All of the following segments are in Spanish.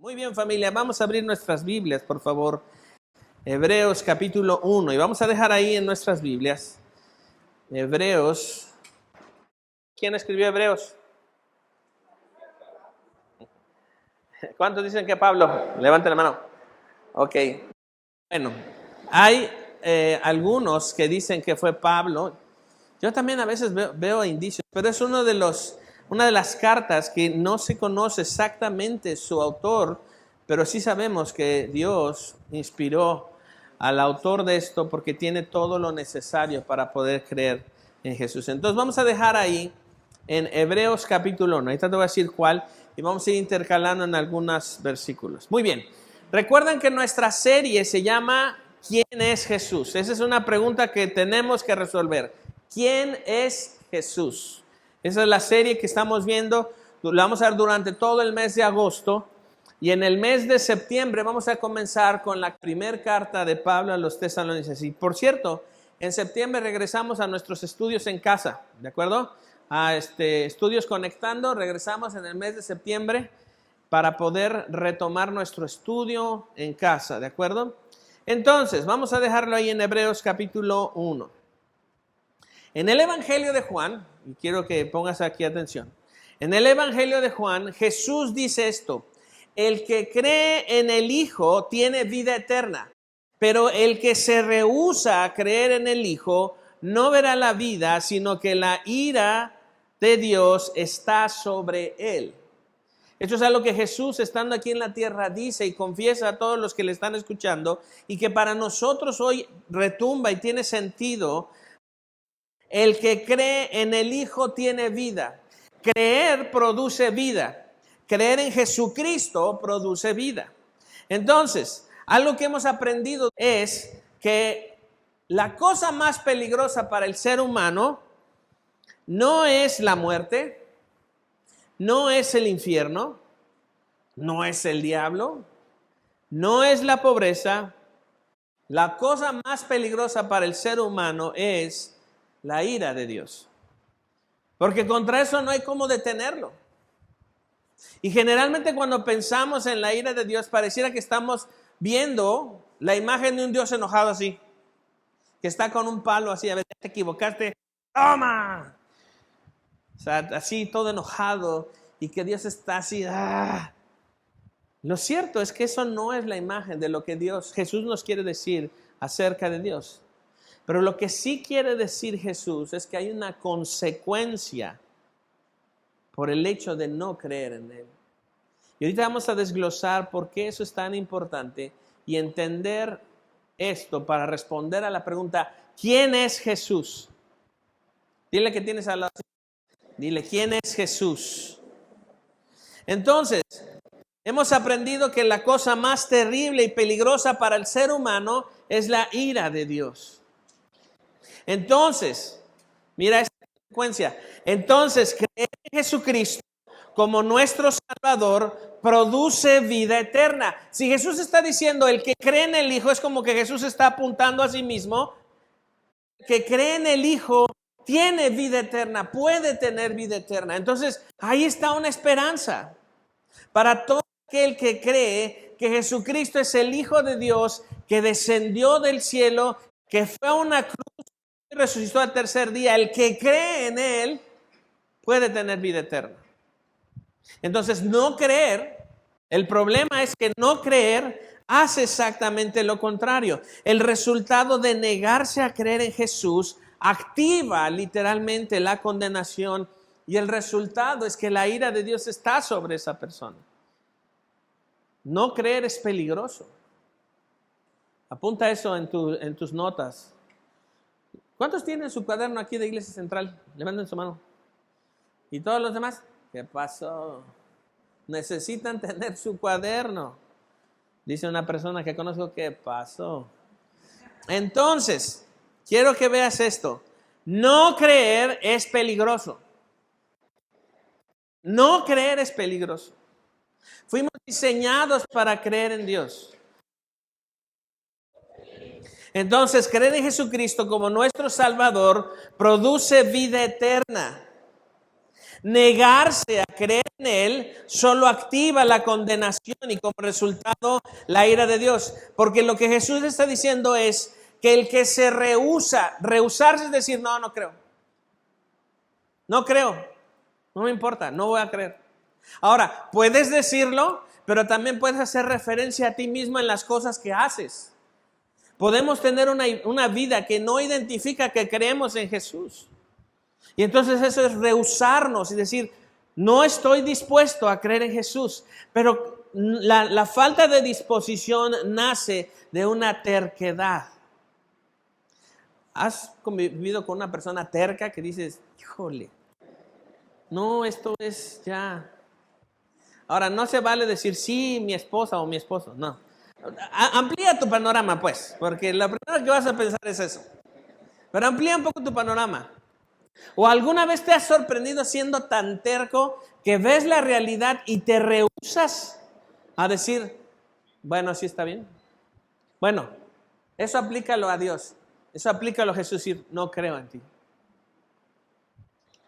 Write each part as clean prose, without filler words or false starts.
Muy bien, familia, vamos a abrir nuestras Biblias, por favor. Hebreos capítulo 1, y vamos a dejar ahí en nuestras Biblias. Hebreos. ¿Quién escribió Hebreos? ¿Cuántos dicen que Pablo? Levanten la mano. Ok. Bueno, hay algunos que dicen que fue Pablo. Yo también a veces veo indicios, pero es una de las cartas que no se conoce exactamente su autor, pero sí sabemos que Dios inspiró al autor de esto porque tiene todo lo necesario para poder creer en Jesús. Entonces vamos a dejar ahí en Hebreos capítulo 1, ahorita te voy a decir cuál, y vamos a ir intercalando en algunos versículos. Muy bien, recuerden que nuestra serie se llama ¿Quién es Jesús? Esa es una pregunta que tenemos que resolver. ¿Quién es Jesús? Esa es la serie que estamos viendo, la vamos a ver durante todo el mes de agosto, y en el mes de septiembre vamos a comenzar con la primera carta de Pablo a los tesalonicenses. Y por cierto, en septiembre regresamos a nuestros estudios en casa, ¿de acuerdo? A estudios conectando, regresamos en el mes de septiembre para poder retomar nuestro estudio en casa, ¿de acuerdo? Entonces, vamos a dejarlo ahí en Hebreos capítulo 1. En el Evangelio de Juan, y quiero que pongas aquí atención, en el Evangelio de Juan, Jesús dice esto: el que cree en el Hijo tiene vida eterna, pero el que se rehúsa a creer en el Hijo no verá la vida, sino que la ira de Dios está sobre él. Esto es algo que Jesús, estando aquí en la tierra, dice y confiesa a todos los que le están escuchando, y que para nosotros hoy retumba y tiene sentido. El que cree en el Hijo tiene vida. Creer produce vida. Creer en Jesucristo produce vida. Entonces, algo que hemos aprendido es que la cosa más peligrosa para el ser humano no es la muerte, no es el infierno, no es el diablo, no es la pobreza. La cosa más peligrosa para el ser humano es la ira de Dios, porque contra eso no hay cómo detenerlo. Y generalmente cuando pensamos en la ira de Dios, pareciera que estamos viendo la imagen de un Dios enojado así, que está con un palo así: a ver, te equivocaste, ¡toma! O sea, así todo enojado, y que Dios está así, ¡ah! Lo cierto es que eso no es la imagen de lo que Jesús nos quiere decir acerca de Dios. Pero lo que sí quiere decir Jesús es que hay una consecuencia por el hecho de no creer en Él. Y ahorita vamos a desglosar por qué eso es tan importante y entender esto para responder a la pregunta: ¿quién es Jesús? Dile que tienes al lado. Dile: ¿quién es Jesús? Entonces, hemos aprendido que la cosa más terrible y peligrosa para el ser humano es la ira de Dios. Entonces, mira esta secuencia. Entonces, creer en Jesucristo como nuestro Salvador produce vida eterna. Si Jesús está diciendo el que cree en el Hijo, es como que Jesús está apuntando a sí mismo. El que cree en el Hijo tiene vida eterna, puede tener vida eterna. Entonces, ahí está una esperanza para todo aquel que cree que Jesucristo es el Hijo de Dios, que descendió del cielo, que fue a una cruz y resucitó al tercer día. El que cree en Él puede tener vida eterna. Entonces, no creer, el problema es que no creer hace exactamente lo contrario. El resultado de negarse a creer en Jesús activa literalmente la condenación, y el resultado es que la ira de Dios está sobre esa persona. No creer es peligroso. Apunta eso en tus notas. ¿Cuántos tienen su cuaderno aquí de Iglesia Central? Levanten su mano. ¿Y todos los demás? ¿Qué pasó? Necesitan tener su cuaderno. Dice una persona que conozco: ¿qué pasó? Entonces, quiero que veas esto. No creer es peligroso. No creer es peligroso. Fuimos diseñados para creer en Dios. Entonces, creer en Jesucristo como nuestro Salvador produce vida eterna. Negarse a creer en Él solo activa la condenación y como resultado la ira de Dios. Porque lo que Jesús está diciendo es que el que se rehusarse es decir, no, no creo. No creo, no me importa, no voy a creer. Ahora, puedes decirlo, pero también puedes hacer referencia a ti mismo en las cosas que haces. Podemos tener una vida que no identifica que creemos en Jesús. Y entonces eso es rehusarnos y decir, no estoy dispuesto a creer en Jesús. Pero la falta de disposición nace de una terquedad. ¿Has convivido con una persona terca que dices, híjole, no, esto es ya? Ahora, no se vale decir, sí, mi esposa o mi esposo, no. Amplía tu panorama, pues, porque lo primero que vas a pensar es eso. Pero amplía un poco tu panorama. ¿O alguna vez te has sorprendido siendo tan terco que ves la realidad y te rehusas a decir, bueno, sí está bien? Bueno, eso aplícalo a Dios. Eso aplícalo a Jesús, decir, no creo en ti.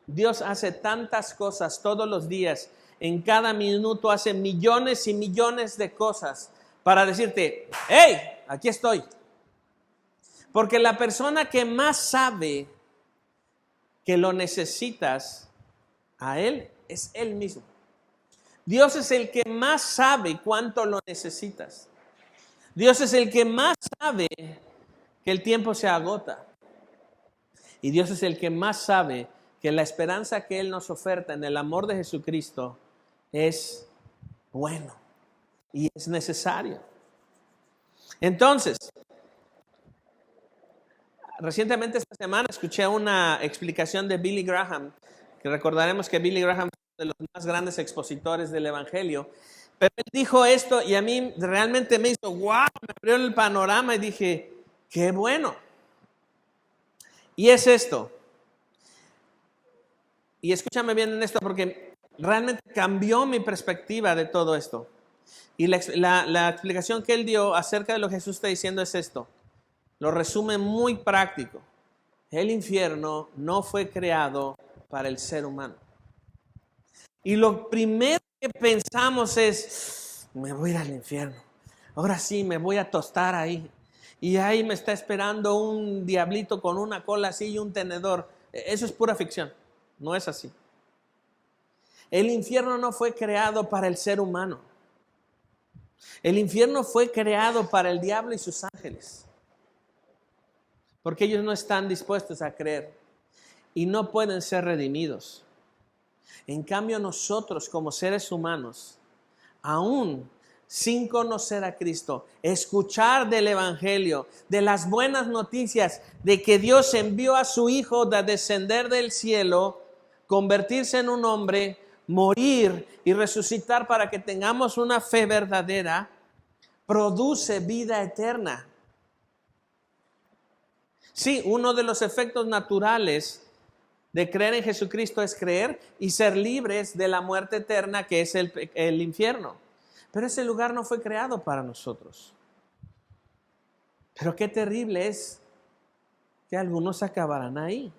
Dios hace tantas cosas todos los días. En cada minuto hace millones y millones de cosas para decirte, hey, aquí estoy. Porque la persona que más sabe que lo necesitas a Él es Él mismo. Dios es el que más sabe cuánto lo necesitas. Dios es el que más sabe que el tiempo se agota. Y Dios es el que más sabe que la esperanza que Él nos oferta en el amor de Jesucristo es bueno y es necesario. Entonces, recientemente esta semana escuché una explicación de Billy Graham, que recordaremos que Billy Graham es uno de los más grandes expositores del Evangelio, pero él dijo esto y a mí realmente me hizo, wow, me abrió el panorama y dije, qué bueno. Y es esto, y escúchame bien en esto porque realmente cambió mi perspectiva de todo esto. Y la explicación que él dio acerca de lo que Jesús está diciendo es esto. Lo resume muy práctico. El infierno no fue creado para el ser humano. Y lo primero que pensamos es, me voy a ir al infierno. Ahora sí, me voy a tostar ahí. Y ahí me está esperando un diablito con una cola así y un tenedor. Eso es pura ficción. No es así. El infierno no fue creado para el ser humano. El infierno fue creado para el diablo y sus ángeles. Porque ellos no están dispuestos a creer y no pueden ser redimidos. En cambio, nosotros como seres humanos, aún sin conocer a Cristo, escuchar del Evangelio, de las buenas noticias, de que Dios envió a su Hijo de descender del cielo, convertirse en un hombre, morir y resucitar para que tengamos una fe verdadera, produce vida eterna. Sí, uno de los efectos naturales de creer en Jesucristo es creer y ser libres de la muerte eterna que es el infierno. Pero ese lugar no fue creado para nosotros. Pero qué terrible es que algunos acabarán ahí.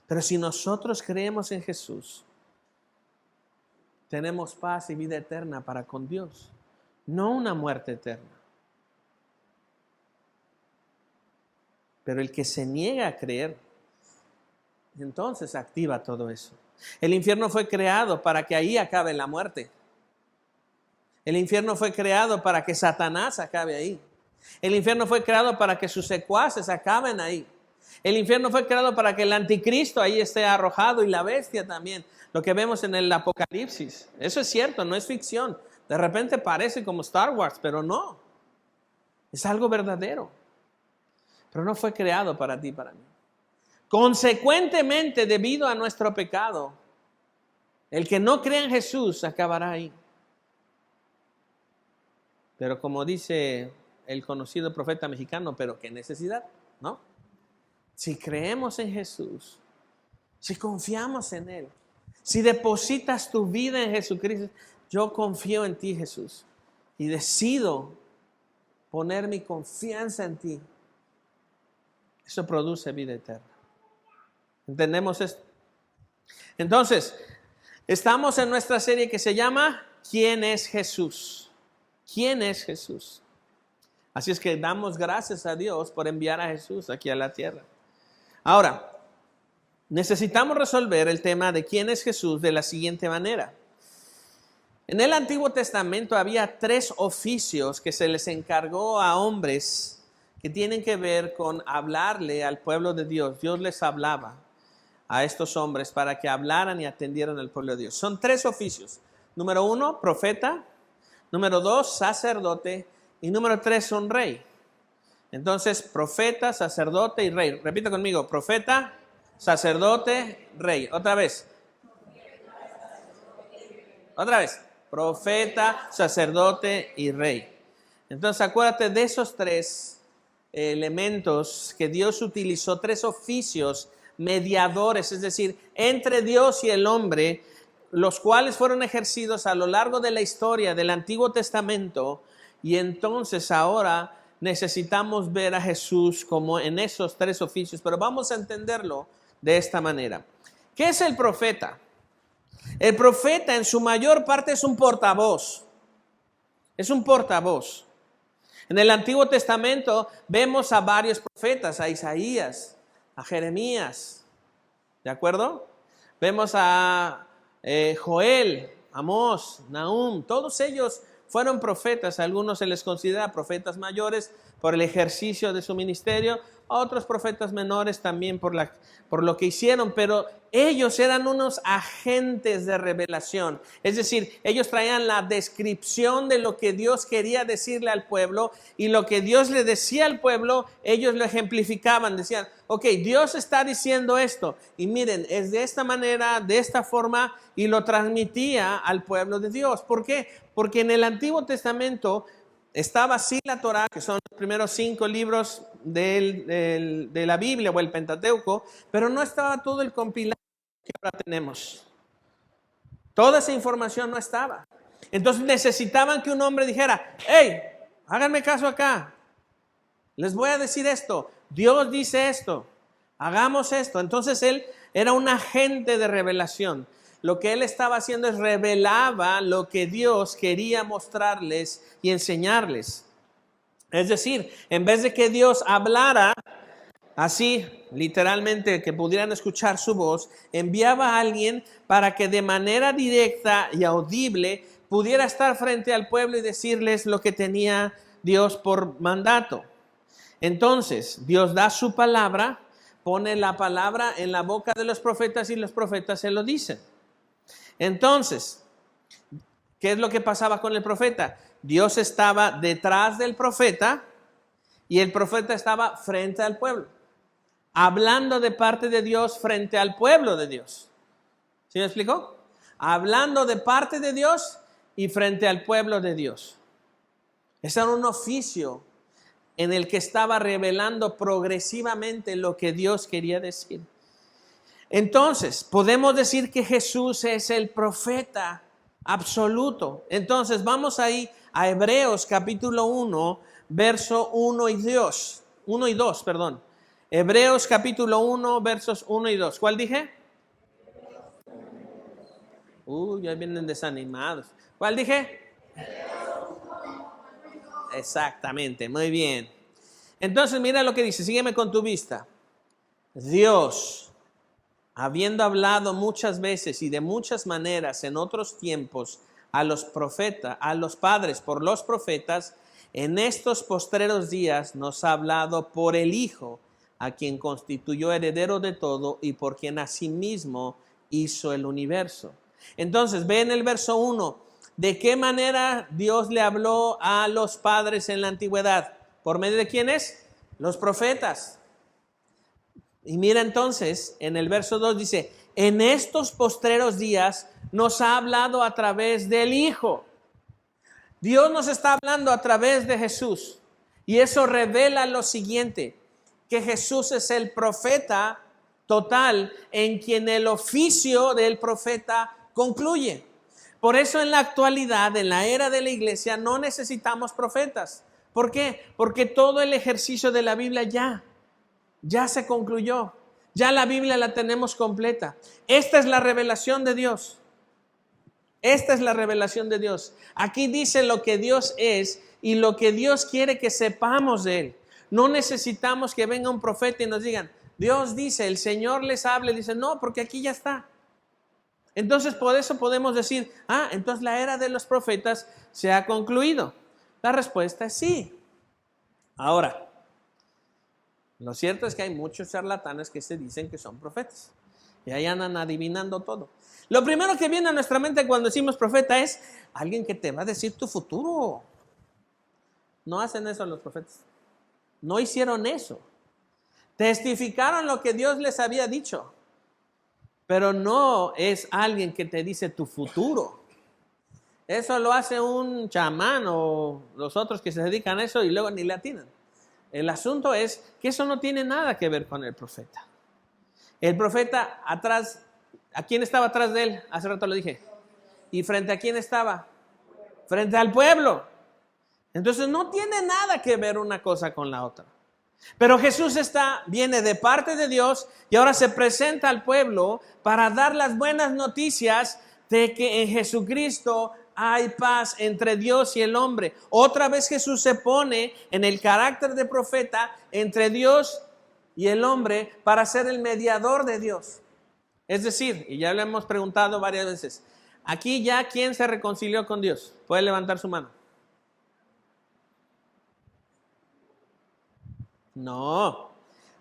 Pero si nosotros creemos en Jesús, tenemos paz y vida eterna para con Dios, no una muerte eterna. Pero el que se niega a creer, entonces activa todo eso. El infierno fue creado para que ahí acabe la muerte. El infierno fue creado para que Satanás acabe ahí. El infierno fue creado para que sus secuaces acaben ahí. El infierno fue creado para que el anticristo ahí esté arrojado y la bestia también. Lo que vemos en el Apocalipsis. Eso es cierto, no es ficción. De repente parece como Star Wars, pero no. Es algo verdadero. Pero no fue creado para ti y para mí. Consecuentemente, debido a nuestro pecado, el que no cree en Jesús acabará ahí. Pero como dice el conocido profeta mexicano, pero qué necesidad, ¿no? Si creemos en Jesús, si confiamos en Él, si depositas tu vida en Jesucristo, yo confío en ti, Jesús, y decido poner mi confianza en ti. Eso produce vida eterna. ¿Entendemos esto? Entonces, estamos en nuestra serie que se llama ¿Quién es Jesús? ¿Quién es Jesús? Así es que damos gracias a Dios por enviar a Jesús aquí a la tierra. Ahora, necesitamos resolver el tema de quién es Jesús de la siguiente manera. En el Antiguo Testamento había 3 oficios que se les encargó a hombres que tienen que ver con hablarle al pueblo de Dios. Dios les hablaba a estos hombres para que hablaran y atendieran al pueblo de Dios. Son 3 oficios. Número 1, profeta. Número 2, sacerdote. Y número 3, un rey. Entonces, profeta, sacerdote y rey. Repita conmigo, profeta, sacerdote, rey. Otra vez. Profeta, sacerdote y rey. Entonces, acuérdate de esos 3 elementos que Dios utilizó, 3 oficios mediadores, es decir, entre Dios y el hombre, los cuales fueron ejercidos a lo largo de la historia del Antiguo Testamento. Y entonces ahora necesitamos ver a Jesús como en esos 3 oficios, pero vamos a entenderlo de esta manera. ¿Qué es el profeta? El profeta en su mayor parte es un portavoz. Es un portavoz. En el Antiguo Testamento vemos a varios profetas, a Isaías, a Jeremías, ¿de acuerdo? Vemos a Joel, Amós, Nahum, todos ellos fueron profetas. A algunos se les considera profetas mayores por el ejercicio de su ministerio, a otros profetas menores también por lo que hicieron, pero ellos eran unos agentes de revelación. Es decir, ellos traían la descripción de lo que Dios quería decirle al pueblo, y lo que Dios le decía al pueblo, ellos lo ejemplificaban. Decían, ok, Dios está diciendo esto, y miren, es de esta manera, de esta forma, y lo transmitía al pueblo de Dios. ¿Por qué? Porque en el Antiguo Testamento estaba así la Torá, que son los primeros 5 libros de la Biblia o el Pentateuco, pero no estaba todo el compilado que ahora tenemos. Toda esa información no estaba. Entonces necesitaban que un hombre dijera, hey, háganme caso acá, les voy a decir esto, Dios dice esto, hagamos esto. Entonces él era un agente de revelación. Lo que él estaba haciendo es revelaba lo que Dios quería mostrarles y enseñarles. Es decir, en vez de que Dios hablara así, literalmente, que pudieran escuchar su voz, enviaba a alguien para que de manera directa y audible pudiera estar frente al pueblo y decirles lo que tenía Dios por mandato. Entonces, Dios da su palabra, pone la palabra en la boca de los profetas y los profetas se lo dicen. Entonces, ¿qué es lo que pasaba con el profeta? Dios estaba detrás del profeta y el profeta estaba frente al pueblo, hablando de parte de Dios frente al pueblo de Dios. ¿Sí me explicó? Hablando de parte de Dios y frente al pueblo de Dios. Ese era un oficio en el que estaba revelando progresivamente lo que Dios quería decir. Entonces, podemos decir que Jesús es el profeta absoluto. Entonces, vamos ahí a Hebreos capítulo 1, verso 1 y 2. Hebreos capítulo 1, versos 1 y 2. ¿Cuál dije? Ya vienen desanimados. ¿Cuál dije? Exactamente, muy bien. Entonces, mira lo que dice, sígueme con tu vista. Dios, habiendo hablado muchas veces y de muchas maneras en otros tiempos a los profetas, a los padres por los profetas, en estos postreros días nos ha hablado por el Hijo, a quien constituyó heredero de todo y por quien asimismo hizo el universo. Entonces, ve en el verso 1, ¿de qué manera Dios le habló a los padres en la antigüedad? ¿Por medio de quiénes? Los profetas. Y mira entonces, en el verso 2 dice, en estos postreros días nos ha hablado a través del Hijo. Dios nos está hablando a través de Jesús. Y eso revela lo siguiente, que Jesús es el profeta total en quien el oficio del profeta concluye. Por eso en la actualidad, en la era de la iglesia, no necesitamos profetas. ¿Por qué? Porque todo el ejercicio de la Biblia ya se concluyó. Ya la Biblia la tenemos completa. Esta es la revelación de Dios. Esta es la revelación de Dios. Aquí dice lo que Dios es y lo que Dios quiere que sepamos de Él. No necesitamos que venga un profeta y nos digan, Dios dice, el Señor les hable. Dice, no, porque aquí ya está. Entonces, por eso podemos decir, entonces la era de los profetas se ha concluido. La respuesta es sí. Ahora, lo cierto es que hay muchos charlatanes que se dicen que son profetas. Y ahí andan adivinando todo. Lo primero que viene a nuestra mente cuando decimos profeta es alguien que te va a decir tu futuro. No hacen eso los profetas. No hicieron eso. Testificaron lo que Dios les había dicho. Pero no es alguien que te dice tu futuro. Eso lo hace un chamán o los otros que se dedican a eso y luego ni le atinan. El asunto es que eso no tiene nada que ver con el profeta. El profeta atrás, ¿a quién estaba atrás de él? Hace rato lo dije. ¿Y frente a quién estaba? Frente al pueblo. Entonces no tiene nada que ver una cosa con la otra. Pero Jesús viene de parte de Dios y ahora se presenta al pueblo para dar las buenas noticias de que en Jesucristo hay paz entre Dios y el hombre. Otra vez Jesús se pone en el carácter de profeta entre Dios y el hombre para ser el mediador de Dios. Es decir, y ya le hemos preguntado varias veces, aquí ya ¿quién se reconcilió con Dios? ¿Puede levantar su mano? No,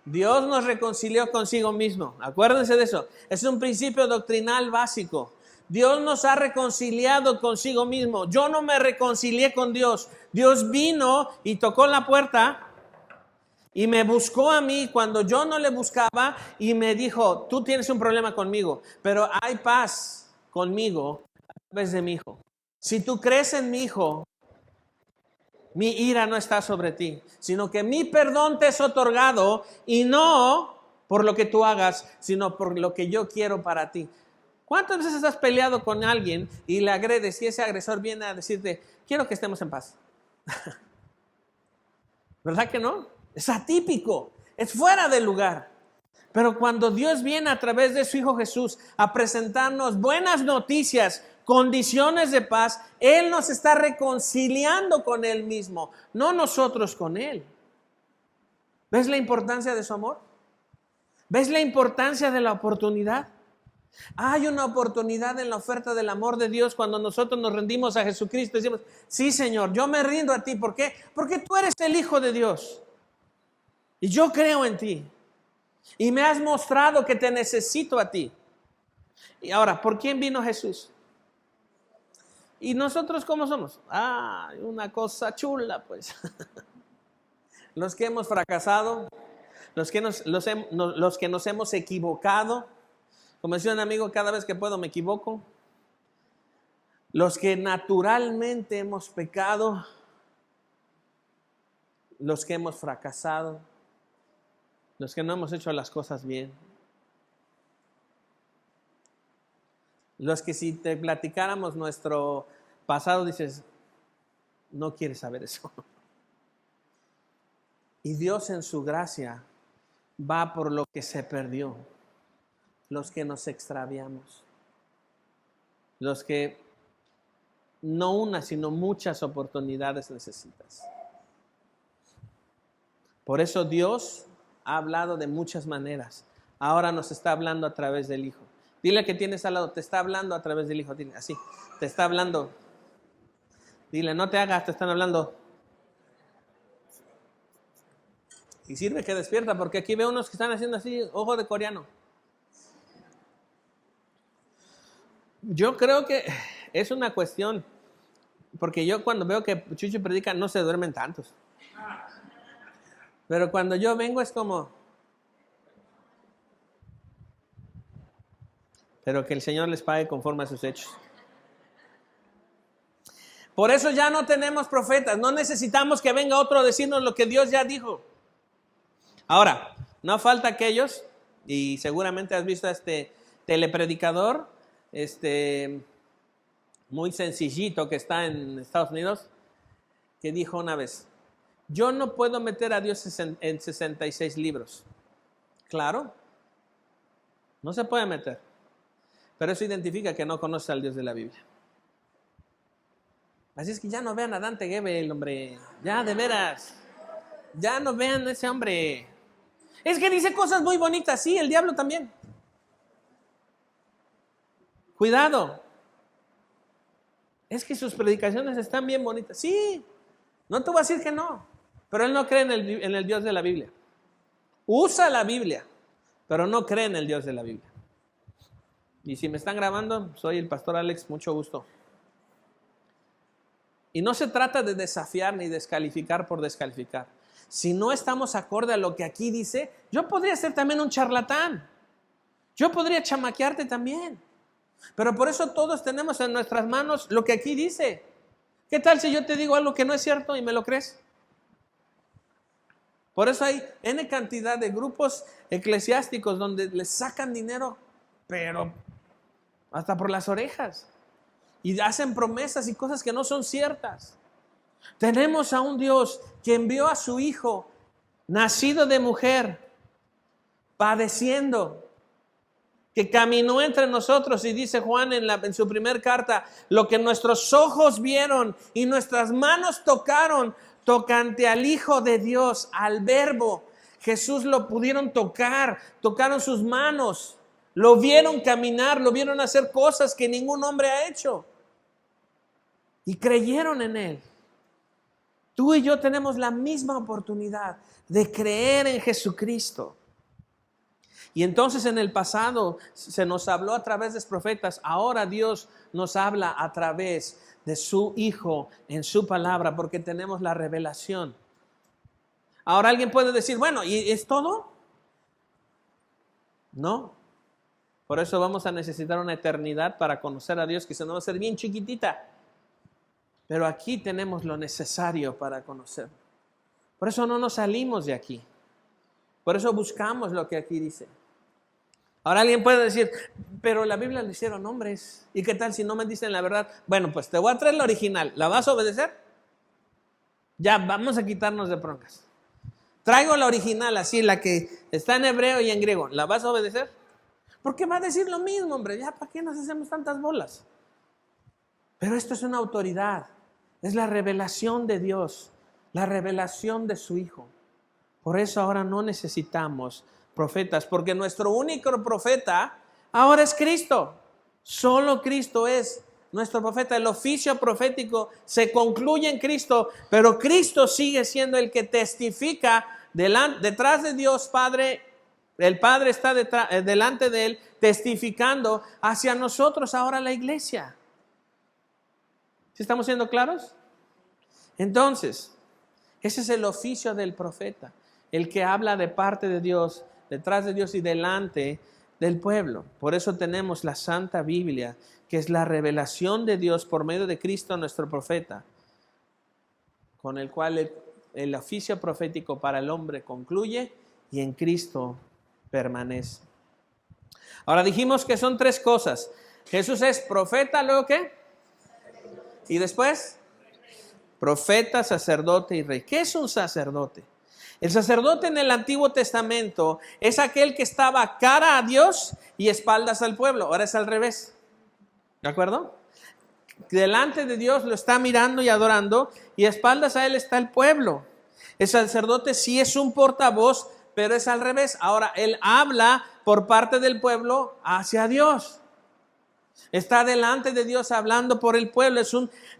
Dios nos reconcilió consigo mismo. Acuérdense de eso. Es un principio doctrinal básico. Dios nos ha reconciliado consigo mismo. Yo no me reconcilié con Dios. Dios vino y tocó la puerta y me buscó a mí cuando yo no le buscaba y me dijo, tú tienes un problema conmigo, pero hay paz conmigo a través de mi Hijo. Si tú crees en mi Hijo, mi ira no está sobre ti, sino que mi perdón te es otorgado y no por lo que tú hagas, sino por lo que yo quiero para ti. ¿Cuántas veces has peleado con alguien y le agredes y ese agresor viene a decirte, quiero que estemos en paz? ¿Verdad que no? Es atípico, es fuera de lugar. Pero cuando Dios viene a través de su Hijo Jesús a presentarnos buenas noticias, condiciones de paz, Él nos está reconciliando con Él mismo, no nosotros con Él. ¿Ves la importancia de su amor? ¿Ves la importancia de la oportunidad? Hay una oportunidad en la oferta del amor de Dios cuando nosotros nos rendimos a Jesucristo y decimos, sí Señor, yo me rindo a ti. ¿Por qué? Porque tú eres el Hijo de Dios y yo creo en ti y me has mostrado que te necesito a ti. Y ahora, ¿por quién vino Jesús? ¿Y nosotros cómo somos? Una cosa chula, pues. Los que hemos fracasado, los que nos hemos equivocado. Como decía un amigo, cada vez que puedo me equivoco. Los que naturalmente hemos pecado. Los que hemos fracasado. Los que no hemos hecho las cosas bien. Los que si te platicáramos nuestro pasado dices, no quieres saber eso. Y Dios en su gracia va por lo que se perdió. Los que nos extraviamos. Los que no una, sino muchas oportunidades necesitas. Por eso Dios ha hablado de muchas maneras. Ahora nos está hablando a través del Hijo. Dile que tienes al lado, te está hablando a través del Hijo. Dile así, te está hablando. Dile, no te hagas, te están hablando. Y sirve que despierta, porque aquí veo unos que están haciendo así, ojo de coreano. Yo creo que es una cuestión, porque yo cuando veo que Chucho predica no se duermen tantos. Pero cuando yo vengo es como... Pero que el Señor les pague conforme a sus hechos. Por eso ya no tenemos profetas, no necesitamos que venga otro a decirnos lo que Dios ya dijo. Ahora, no falta aquellos, y seguramente has visto a este telepredicador, muy sencillito que está en Estados Unidos, que dijo una vez, yo no puedo meter a Dios en 66 libros. Claro, No se puede meter. Pero eso identifica que no conoce al Dios de la Biblia. Así es que ya no vean a Dante Gebel, hombre. Ya, de veras. Ya no vean a ese hombre. Es que dice cosas muy bonitas. Sí, el diablo también. Cuidado. Es que sus predicaciones están bien bonitas. Sí, no te voy a decir que no. Pero él no cree en el Dios de la Biblia. Usa la Biblia, pero no cree en el Dios de la Biblia. Y si me están grabando, soy el pastor Alex, mucho gusto. Y no se trata de desafiar ni descalificar por descalificar. Si no estamos acorde a lo que aquí dice, yo podría ser también un charlatán. Yo podría chamaquearte también. Pero por eso todos tenemos en nuestras manos lo que aquí dice. ¿Qué tal si yo te digo algo que no es cierto y me lo crees? Por eso hay N cantidad de grupos eclesiásticos donde les sacan dinero, pero hasta por las orejas. Y hacen promesas y cosas que no son ciertas. Tenemos a un Dios que envió a su Hijo, nacido de mujer, padeciendo, que caminó entre nosotros, y dice Juan en su primer carta, lo que nuestros ojos vieron y nuestras manos tocaron, tocante al Hijo de Dios, al Verbo. Jesús lo pudieron tocar, tocaron sus manos, lo vieron caminar, lo vieron hacer cosas que ningún hombre ha hecho. Y creyeron en Él. Tú y yo tenemos la misma oportunidad de creer en Jesucristo. Y entonces en el pasado se nos habló a través de los profetas. Ahora Dios nos habla a través de su Hijo en su palabra, porque tenemos la revelación. Ahora alguien puede decir, bueno, ¿y es todo? No. Por eso vamos a necesitar una eternidad para conocer a Dios, que se nos va a hacer bien chiquitita. Pero aquí tenemos lo necesario para conocerlo. Por eso no nos salimos de aquí. Por eso buscamos lo que aquí dice. Ahora alguien puede decir, pero la Biblia lo hicieron hombres. ¿Y qué tal si no me dicen la verdad? Bueno, pues te voy a traer la original. ¿La vas a obedecer? Ya, vamos a quitarnos de broncas. Traigo la original, así, la que está en hebreo y en griego. ¿La vas a obedecer? Porque va a decir lo mismo, hombre. Ya, ¿para qué nos hacemos tantas bolas? Pero esto es una autoridad. Es la revelación de Dios. La revelación de su Hijo. Por eso ahora no necesitamos profetas, porque nuestro único profeta ahora es Cristo. Solo Cristo es nuestro profeta. El oficio profético se concluye en Cristo, pero Cristo sigue siendo el que testifica detrás de Dios Padre. El Padre está delante de Él, testificando hacia nosotros ahora la iglesia. ¿Sí estamos siendo claros? Entonces, ese es el oficio del profeta, el que habla de parte de Dios, detrás de Dios y delante del pueblo. Por eso tenemos la Santa Biblia, que es la revelación de Dios por medio de Cristo, nuestro profeta, con el cual el oficio profético para el hombre concluye y en Cristo permanece. Ahora dijimos que son tres cosas. Jesús es profeta, ¿luego qué? Y después, profeta, sacerdote y rey. ¿Qué es un sacerdote? El sacerdote en el Antiguo Testamento es aquel que estaba cara a Dios y espaldas al pueblo. Ahora es al revés. ¿De acuerdo? Delante de Dios lo está mirando y adorando, y espaldas a Él está el pueblo. El sacerdote sí es un portavoz, pero es al revés. Ahora Él habla por parte del pueblo hacia Dios. Está delante de Dios hablando por el pueblo.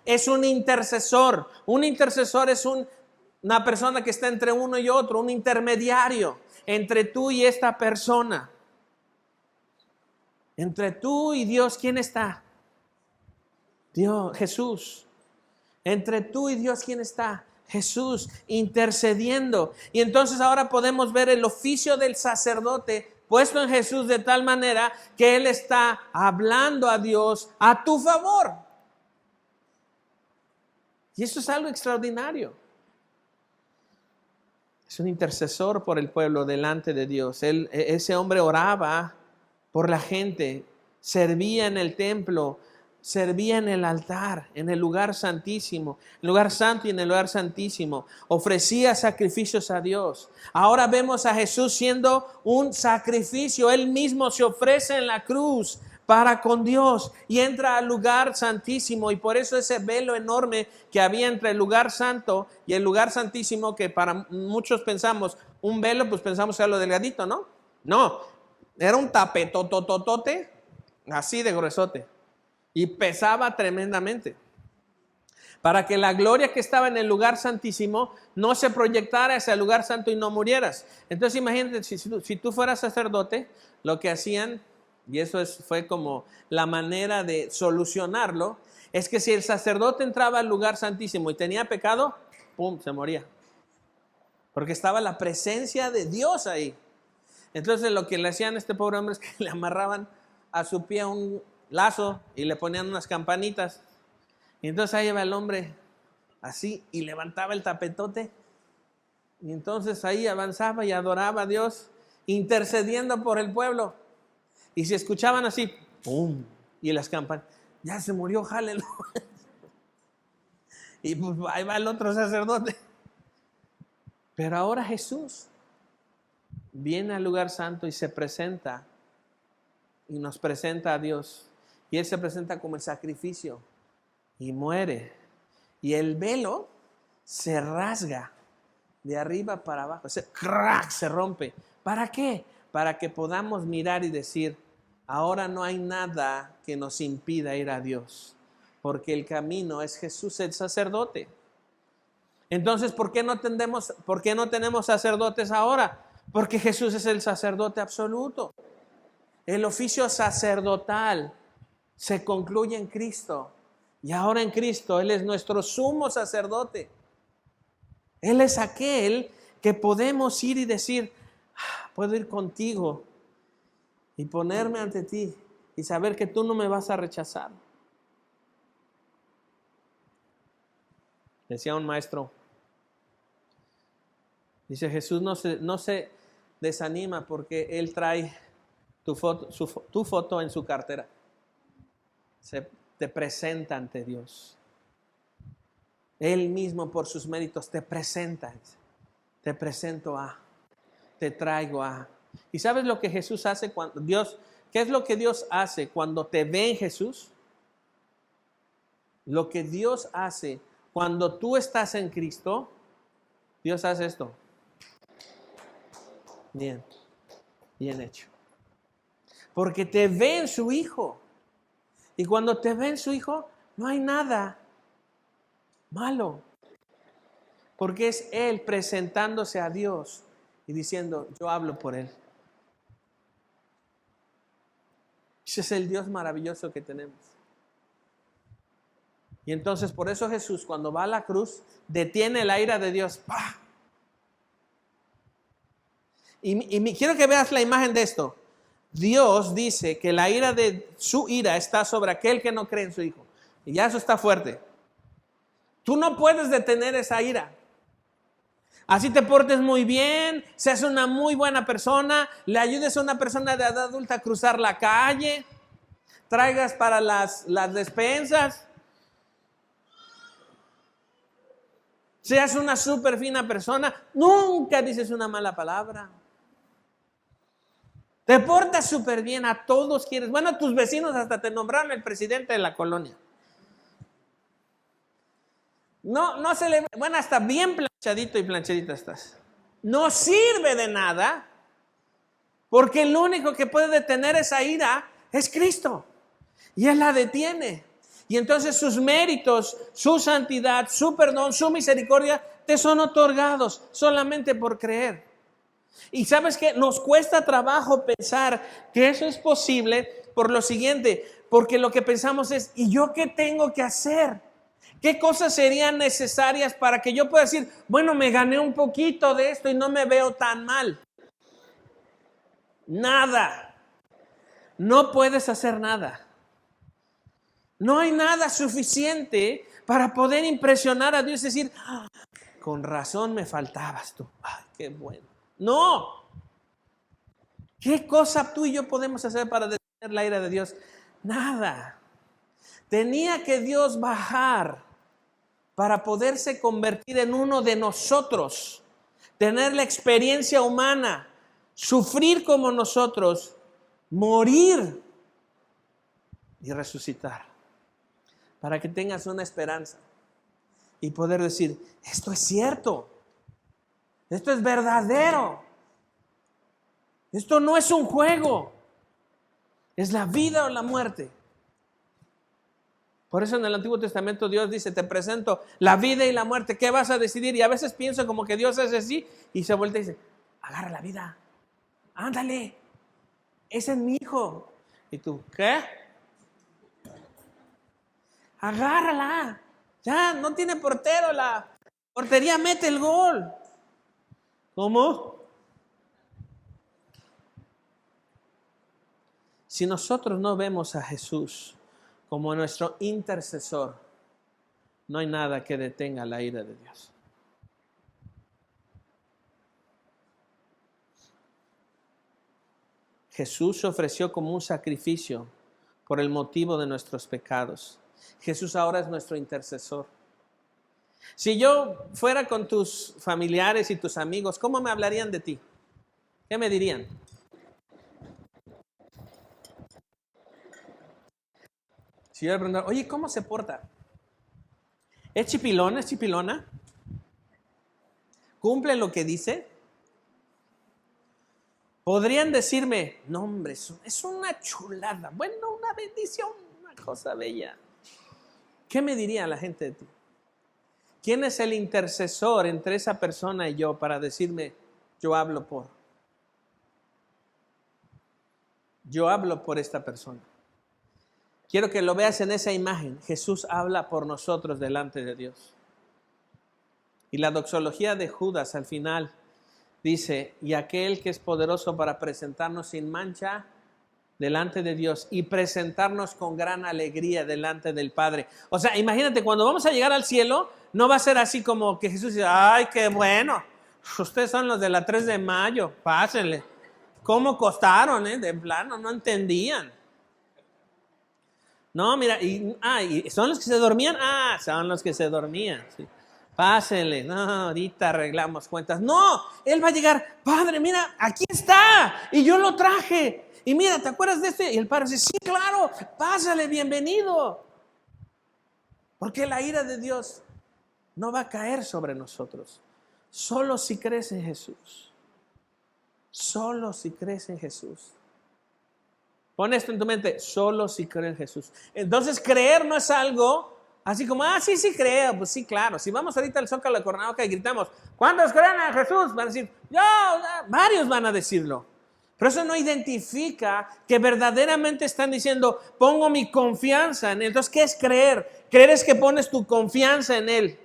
Es un intercesor. Un intercesor es una persona que está entre uno y otro, un intermediario entre tú y esta persona. Entre tú y Dios, ¿quién está? Dios, Jesús. Entre tú y Dios, ¿quién está? Jesús, intercediendo. Y entonces ahora podemos ver el oficio del sacerdote puesto en Jesús de tal manera que Él está hablando a Dios a tu favor. Y eso es algo extraordinario. Es un intercesor por el pueblo delante de Dios. Ese hombre oraba por la gente, servía en el templo, servía en el altar, en el lugar santísimo, en el lugar santo y en el lugar santísimo. Ofrecía sacrificios a Dios. Ahora vemos a Jesús siendo un sacrificio. Él mismo se ofrece en la cruz para con Dios y entra al lugar santísimo. Y por eso ese velo enorme que había entre el lugar santo y el lugar santísimo, que para muchos pensamos, un velo, pues pensamos que era lo delgadito, ¿no? No, era un tapetototote, así de gruesote. Y pesaba tremendamente, para que la gloria que estaba en el lugar santísimo no se proyectara hacia el lugar santo y no murieras. Entonces imagínate, si tú fueras sacerdote, lo que hacían, y eso fue como la manera de solucionarlo, es que si el sacerdote entraba al lugar santísimo y tenía pecado, ¡pum!, se moría. Porque estaba la presencia de Dios ahí. Entonces lo que le hacían a este pobre hombre es que le amarraban a su pie un lazo y le ponían unas campanitas. Y entonces ahí iba el hombre así y levantaba el tapetote. Y entonces ahí avanzaba y adoraba a Dios, intercediendo por el pueblo. Y si escuchaban así, ¡pum!, y las campanas, ya se murió, aleluya. Y pues ahí va el otro sacerdote. Pero ahora Jesús viene al lugar santo y se presenta y nos presenta a Dios. Y Él se presenta como el sacrificio y muere. Y el velo se rasga de arriba para abajo. Se rompe. ¿Para qué? Para que podamos mirar y decir, ahora no hay nada que nos impida ir a Dios. Porque el camino es Jesús el sacerdote. Entonces, ¿por qué no tenemos sacerdotes ahora? Porque Jesús es el sacerdote absoluto. El oficio sacerdotal se concluye en Cristo. Y ahora en Cristo Él es nuestro sumo sacerdote. Él es aquel que podemos ir y decir, puedo ir contigo y ponerme ante ti y saber que tú no me vas a rechazar. Decía un maestro, dice, Jesús no se desanima porque Él trae tu foto en su cartera. Te presenta ante Dios. Él mismo por sus méritos te presenta. Te presento a, te traigo a. ¿Y sabes lo que Jesús hace cuando qué es lo que Dios hace cuando te ve en Jesús? Lo que Dios hace cuando tú estás en Cristo, Dios hace esto. Bien hecho. Porque te ve en su Hijo. Y cuando te ve en su Hijo, no hay nada malo. Porque es Él presentándose a Dios y diciendo, yo hablo por Él. Ese es el Dios maravilloso que tenemos. Y entonces por eso Jesús, cuando va a la cruz, detiene la ira de Dios. ¡Pah! Y quiero que veas la imagen de esto. Dios dice que la ira de su ira está sobre aquel que no cree en su Hijo. Y ya eso está fuerte. Tú no puedes detener esa ira. Así te portes muy bien, seas una muy buena persona, le ayudes a una persona de edad adulta a cruzar la calle, traigas para las despensas, seas una súper fina persona, nunca dices una mala palabra. Te portas súper bien, a todos quieres. Bueno, a tus vecinos hasta te nombraron el presidente de la colonia. No se le... Bueno, hasta bien planchadito y planchadita estás. No sirve de nada, porque el único que puede detener esa ira es Cristo. Y Él la detiene. Y entonces sus méritos, su santidad, su perdón, su misericordia te son otorgados solamente por creer. Y sabes que nos cuesta trabajo pensar que eso es posible por lo siguiente, porque lo que pensamos es, ¿y yo qué tengo que hacer? ¿Qué cosas serían necesarias para que yo pueda decir, bueno, me gané un poquito de esto y no me veo tan mal? Nada. No puedes hacer nada. No hay nada suficiente para poder impresionar a Dios y decir, con razón me faltabas tú. Ay, qué bueno. No. ¿Qué cosa tú y yo podemos hacer para detener la ira de Dios? Nada. Tenía que Dios bajar para poderse convertir en uno de nosotros, tener la experiencia humana, sufrir como nosotros, morir y resucitar, para que tengas una esperanza y poder decir, esto es cierto, esto es verdadero, esto no es un juego, es la vida o la muerte. Por eso en el Antiguo Testamento Dios dice, te presento la vida y la muerte, ¿qué vas a decidir? Y a veces pienso como que Dios hace así y se vuelve y dice, agarra la vida, ándale, ese es mi hijo. ¿Y tú qué? Agárrala, ya no tiene portero, la portería mete el gol. ¿Cómo? Si nosotros no vemos a Jesús como nuestro intercesor, no hay nada que detenga la ira de Dios. Jesús se ofreció como un sacrificio por el motivo de nuestros pecados. Jesús ahora es nuestro intercesor. Si yo fuera con tus familiares y tus amigos, ¿cómo me hablarían de ti? ¿Qué me dirían? Si yo le preguntara, oye, ¿cómo se porta? ¿Es chipilón? ¿Es chipilona? ¿Cumple lo que dice? Podrían decirme, no hombre, es una chulada, bueno, una bendición, una cosa bella. ¿Qué me diría la gente de ti? ¿Quién es el intercesor entre esa persona y yo para decirme, yo hablo por esta persona? Quiero que lo veas en esa imagen. Jesús habla por nosotros delante de Dios. Y la doxología de Judas al final dice, y aquel que es poderoso para presentarnos sin mancha delante de Dios y presentarnos con gran alegría delante del Padre. O sea, imagínate, cuando vamos a llegar al cielo, no va a ser así como que Jesús dice, ay, qué bueno, ustedes son los de la 3 de mayo, pásenle. ¿Cómo costaron? De plano, no entendían. No, mira, ¿y son los que se dormían? Son los que se dormían, sí. Pásenle, no, ahorita arreglamos cuentas. No, él va a llegar, Padre, mira, aquí está, y yo lo traje. Y mira, ¿te acuerdas de este? Y el Padre dice, sí, claro, pásale, bienvenido. Porque la ira de Dios no va a caer sobre nosotros. Solo si crees en Jesús. Solo si crees en Jesús. Pon esto en tu mente, solo si crees en Jesús. Entonces, creer no es algo así como, sí creo. Pues sí, claro. Si vamos ahorita al Zócalo de Cuernavaca y gritamos, ¿cuántos creen en Jesús? Van a decir, yo, varios van a decirlo. Pero eso no identifica que verdaderamente están diciendo, pongo mi confianza en Él. Entonces, ¿qué es creer? Creer es que pones tu confianza en Él.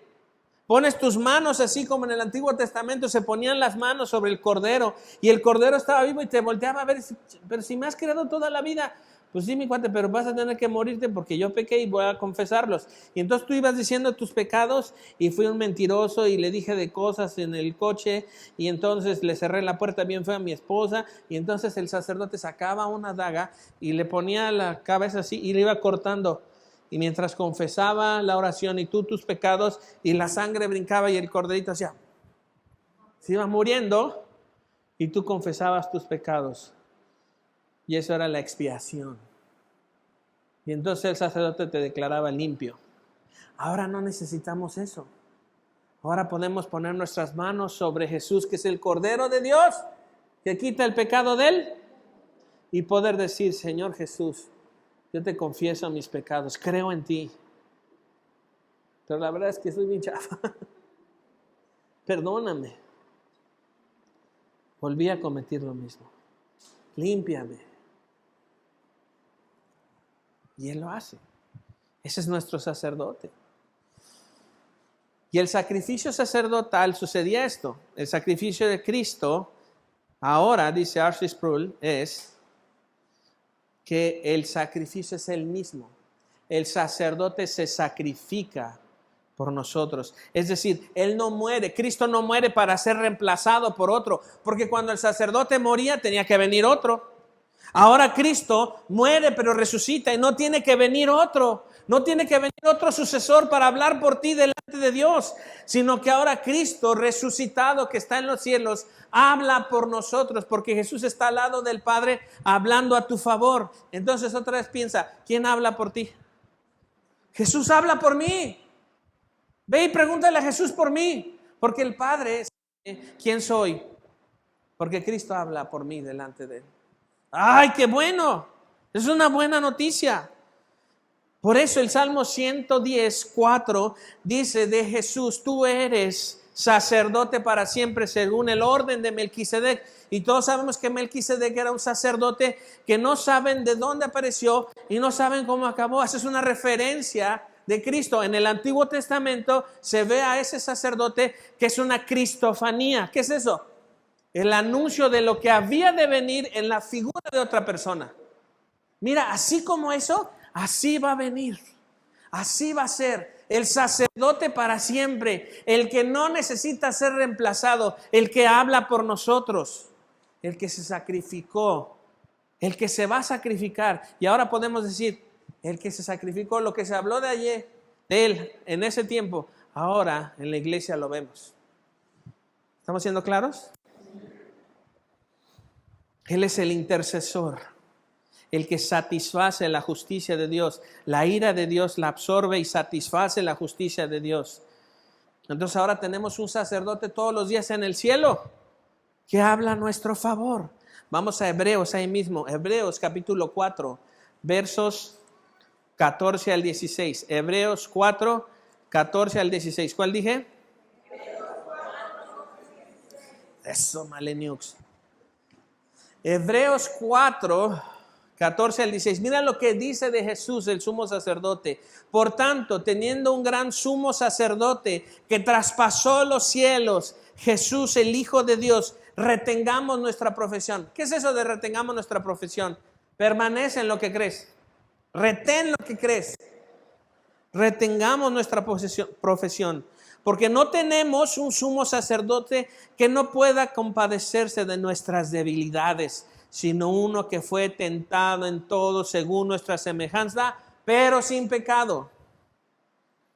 Pones tus manos así como en el Antiguo Testamento se ponían las manos sobre el Cordero y el Cordero estaba vivo y te volteaba a ver, pero si me has creado toda la vida, pues sí, mi cuate, pero vas a tener que morirte porque yo pequé y voy a confesarlos. Y entonces tú ibas diciendo tus pecados y fui un mentiroso y le dije de cosas en el coche y entonces le cerré la puerta bien fea a mi esposa y entonces el sacerdote sacaba una daga y le ponía la cabeza así y le iba cortando. Y mientras confesaba la oración y tú tus pecados y la sangre brincaba y el corderito hacía, se iba muriendo y tú confesabas tus pecados. Y eso era la expiación. Y entonces el sacerdote te declaraba limpio. Ahora no necesitamos eso. Ahora podemos poner nuestras manos sobre Jesús, que es el Cordero de Dios, que quita el pecado de Él, y poder decir, Señor Jesús, yo te confieso mis pecados, creo en ti. Pero la verdad es que soy bien chafa. Perdóname. Volví a cometer lo mismo. Límpiame. Y Él lo hace. Ese es nuestro sacerdote. Y el sacrificio sacerdotal sucedía esto. El sacrificio de Cristo, ahora, dice R.C. Sproul, es que el sacrificio es el mismo. El sacerdote se sacrifica por nosotros. Es decir, Él no muere, Cristo no muere para ser reemplazado por otro, porque cuando el sacerdote moría tenía que venir otro. Ahora Cristo muere pero resucita y no tiene que venir otro. No tiene que venir otro sucesor para hablar por ti delante de Dios, sino que ahora Cristo resucitado que está en los cielos habla por nosotros, porque Jesús está al lado del Padre hablando a tu favor. Entonces otra vez piensa, ¿quién habla por ti? Jesús habla por mí. Ve y pregúntale a Jesús por mí, porque el Padre sabe quién soy, porque Cristo habla por mí delante de él. ¡Ay, qué bueno! Es una buena noticia. Por eso el Salmo 110:4 dice de Jesús: tú eres sacerdote para siempre según el orden de Melquisedec. Y todos sabemos que Melquisedec era un sacerdote que no saben de dónde apareció y no saben cómo acabó. Esa es una referencia de Cristo. En el Antiguo Testamento se ve a ese sacerdote que es una cristofanía. ¿Qué es eso? El anuncio de lo que había de venir en la figura de otra persona. Mira, así como eso, así va a venir. Así va a ser. El sacerdote para siempre. El que no necesita ser reemplazado. El que habla por nosotros. El que se sacrificó. El que se va a sacrificar. Y ahora podemos decir, el que se sacrificó, lo que se habló de ayer, de él en ese tiempo, ahora en la iglesia lo vemos. ¿Estamos siendo claros? Él es el intercesor, el que satisface la justicia de Dios. La ira de Dios la absorbe y satisface la justicia de Dios. Entonces ahora tenemos un sacerdote todos los días en el cielo que habla a nuestro favor. Vamos a Hebreos ahí mismo, Hebreos capítulo 4, versos 14 al 16. Hebreos 4, 14 al 16. ¿Cuál dije? Eso, Maleniux. Hebreos 4, 14 al 16. Mira lo que dice de Jesús, el sumo sacerdote. Por tanto, teniendo un gran sumo sacerdote que traspasó los cielos, Jesús, el Hijo de Dios, retengamos nuestra profesión. ¿Qué es eso de retengamos nuestra profesión? Permanece en lo que crees. Retén lo que crees. Retengamos nuestra profesión. Porque no tenemos un sumo sacerdote que no pueda compadecerse de nuestras debilidades, sino uno que fue tentado en todo según nuestra semejanza, pero sin pecado.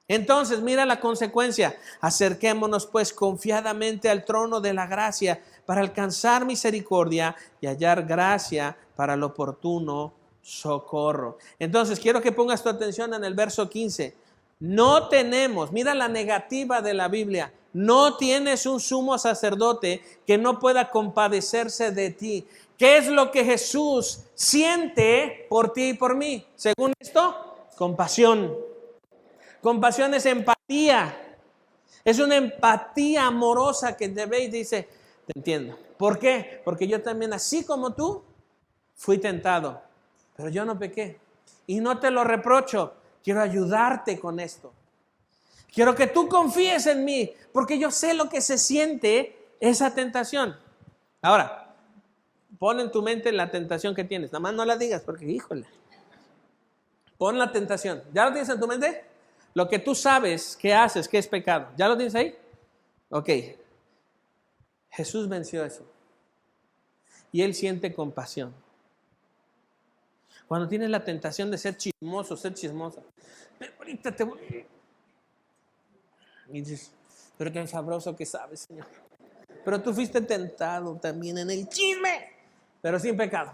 Entonces, mira la consecuencia. Acerquémonos pues confiadamente al trono de la gracia para alcanzar misericordia y hallar gracia para el oportuno socorro. Entonces, quiero que pongas tu atención en el verso 15. No tenemos, mira la negativa de la Biblia, no tienes un sumo sacerdote que no pueda compadecerse de ti. ¿Qué es lo que Jesús siente por ti y por mí? Según esto, compasión. Compasión es empatía. Es una empatía amorosa que te ve y dice, te entiendo. ¿Por qué? Porque yo también, así como tú, fui tentado, pero yo no pequé. Y no te lo reprocho. Quiero ayudarte con esto. Quiero que tú confíes en mí, porque yo sé lo que se siente esa tentación. Ahora, pon en tu mente la tentación que tienes. Nada más no la digas, porque híjole. Pon la tentación. ¿Ya lo tienes en tu mente? Lo que tú sabes que haces, que es pecado. ¿Ya lo tienes ahí? Ok. Jesús venció eso. Y Él siente compasión. Cuando tienes la tentación de ser chismoso, ser chismosa. Pero ahorita te voy. Y dices, pero qué sabroso que sabes, Señor. Pero tú fuiste tentado también en el chisme, pero sin pecado.